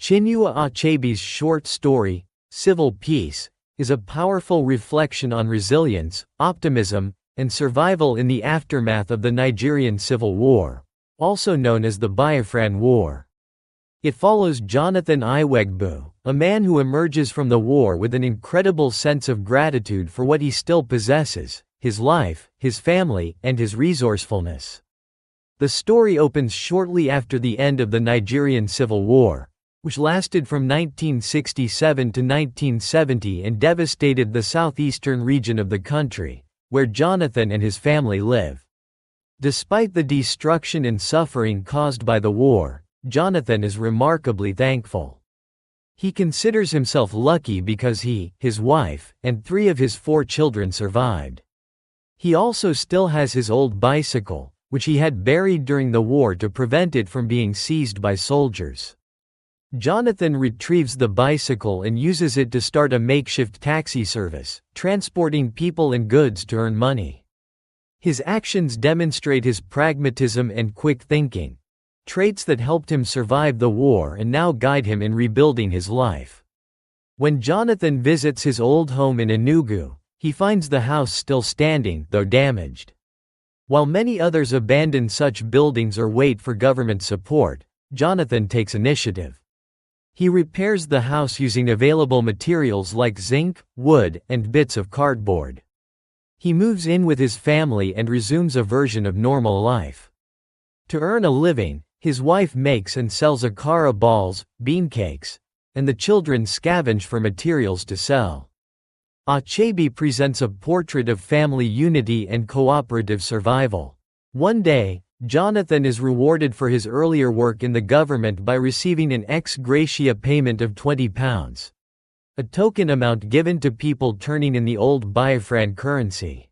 Chinua Achebe's short story, Civil Peace, is a powerful reflection on resilience, optimism, and survival in the aftermath of the Nigerian Civil War, also known as the Biafran War. It follows Jonathan Iwegbu, a man who emerges from the war with an incredible sense of gratitude for what he still possesses: his life, his family, and his resourcefulness. The story opens shortly after the end of the Nigerian Civil War, which lasted from 1967 to 1970 and devastated the southeastern region of the country, where Jonathan and his family live. Despite the destruction and suffering caused by the war, Jonathan is remarkably thankful. He considers himself lucky because he, his wife, and 3 of his 4 children survived. He also still has his old bicycle, which he had buried during the war to prevent it from being seized by soldiers. Jonathan retrieves the bicycle and uses it to start a makeshift taxi service, transporting people and goods to earn money. His actions demonstrate his pragmatism and quick thinking, traits that helped him survive the war and now guide him in rebuilding his life. When Jonathan visits his old home in Enugu, he finds the house still standing, though damaged. While many others abandon such buildings or wait for government support, Jonathan takes initiative. He repairs the house using available materials like zinc, wood, and bits of cardboard. He moves in with his family and resumes a version of normal life. To earn a living, his wife makes and sells akara balls, bean cakes, and the children scavenge for materials to sell. Achebe presents a portrait of family unity and cooperative survival. One day, Jonathan is rewarded for his earlier work in the government by receiving an ex-gratia payment of £20, a token amount given to people turning in the old Biafran currency.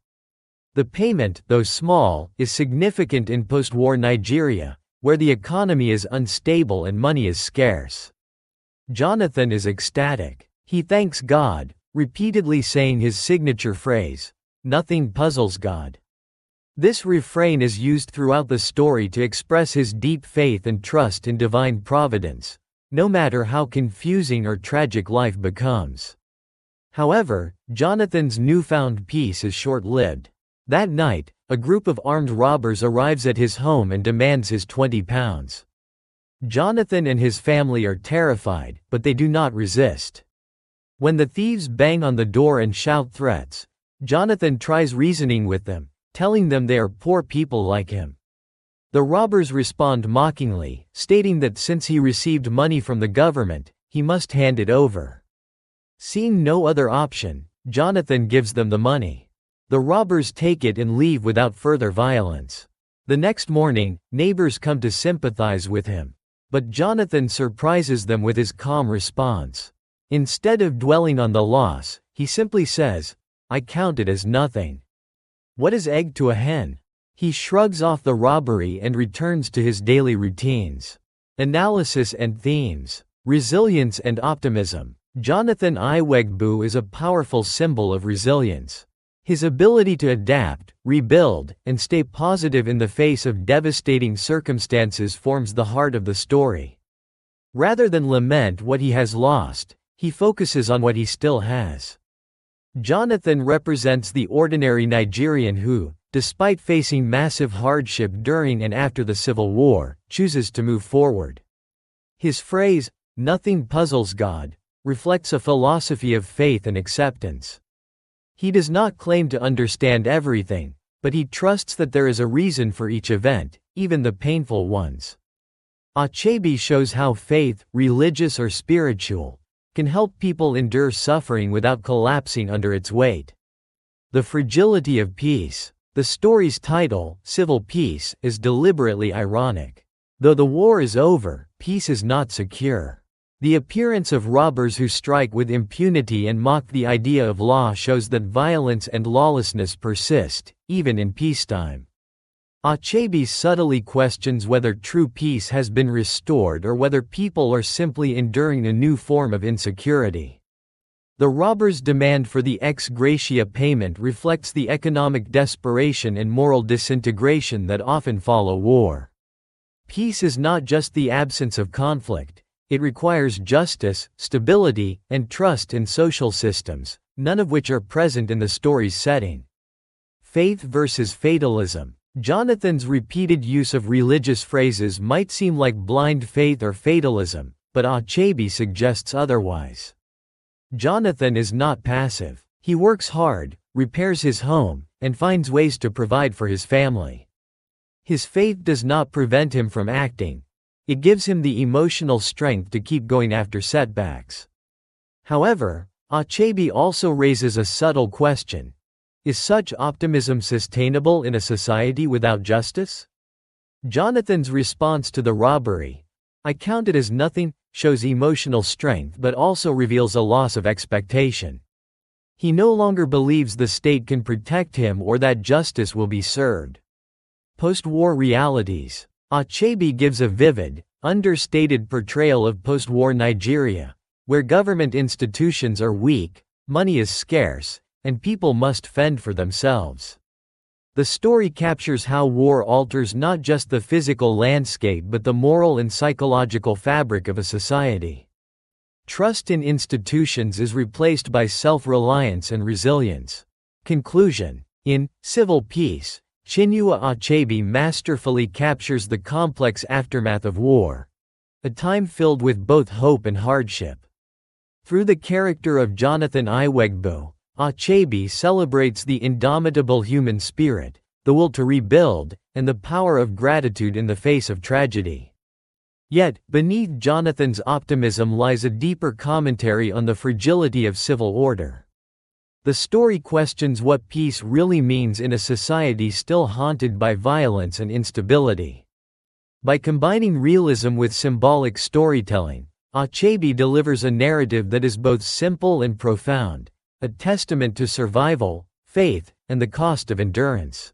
The payment, though small, is significant in post-war Nigeria, where the economy is unstable and money is scarce. Jonathan is ecstatic. He thanks God, repeatedly saying his signature phrase, "Nothing puzzles God." This refrain is used throughout the story to express his deep faith and trust in divine providence, no matter how confusing or tragic life becomes. However, Jonathan's newfound peace is short-lived. That night, a group of armed robbers arrives at his home and demands his £20. Jonathan and his family are terrified, but they do not resist. When the thieves bang on the door and shout threats, Jonathan tries reasoning with them, telling them they are poor people like him. The robbers respond mockingly, stating that since he received money from the government, he must hand it over. Seeing no other option, Jonathan gives them the money. The robbers take it and leave without further violence. The next morning, neighbors come to sympathize with him, but Jonathan surprises them with his calm response. Instead of dwelling on the loss, he simply says, "I count it as nothing. What is egg to a hen?" He shrugs off the robbery and returns to his daily routines. Analysis and themes. Resilience and optimism. Jonathan Iwegbu is a powerful symbol of resilience. His ability to adapt, rebuild, and stay positive in the face of devastating circumstances forms the heart of the story. Rather than lament what he has lost, he focuses on what he still has. Jonathan represents the ordinary Nigerian who, despite facing massive hardship during and after the Civil War, chooses to move forward. His phrase, "Nothing puzzles God," reflects a philosophy of faith and acceptance. He does not claim to understand everything, but he trusts that there is a reason for each event, even the painful ones. Achebe shows how faith, religious or spiritual, can help people endure suffering without collapsing under its weight. The fragility of peace. The story's title, Civil Peace, is deliberately ironic. Though the war is over, peace is not secure. The appearance of robbers who strike with impunity and mock the idea of law shows that violence and lawlessness persist, even in peacetime. Achebe subtly questions whether true peace has been restored or whether people are simply enduring a new form of insecurity. The robbers' demand for the ex-gratia payment reflects the economic desperation and moral disintegration that often follow war. Peace is not just the absence of conflict, It requires justice, stability, and trust in social systems, none of which are present in the story's setting. Faith versus fatalism. Jonathan's repeated use of religious phrases might seem like blind faith or fatalism, but Achebe suggests otherwise. Jonathan is not passive. He works hard, repairs his home, and finds ways to provide for his family. His faith does not prevent him from acting. It gives him the emotional strength to keep going after setbacks. However, Achebe also raises a subtle question. Is such optimism sustainable in a society without justice? Jonathan's response to the robbery, "I count it as nothing," shows emotional strength but also reveals a loss of expectation. He no longer believes the state can protect him or that justice will be served. Post-war realities. Achebe gives a vivid, understated portrayal of post-war Nigeria, where government institutions are weak, money is scarce, and people must fend for themselves. The story captures how war alters not just the physical landscape but the moral and psychological fabric of a society. Trust in institutions is replaced by self-reliance and resilience. Conclusion. In Civil Peace, Chinua Achebe masterfully captures the complex aftermath of war, a time filled with both hope and hardship. Through the character of Jonathan Iwegbu, Achebe celebrates the indomitable human spirit, the will to rebuild, and the power of gratitude in the face of tragedy. Yet, beneath Jonathan's optimism lies a deeper commentary on the fragility of civil order. The story questions what peace really means in a society still haunted by violence and instability. By combining realism with symbolic storytelling, Achebe delivers a narrative that is both simple and profound, a testament to survival, faith, and the cost of endurance.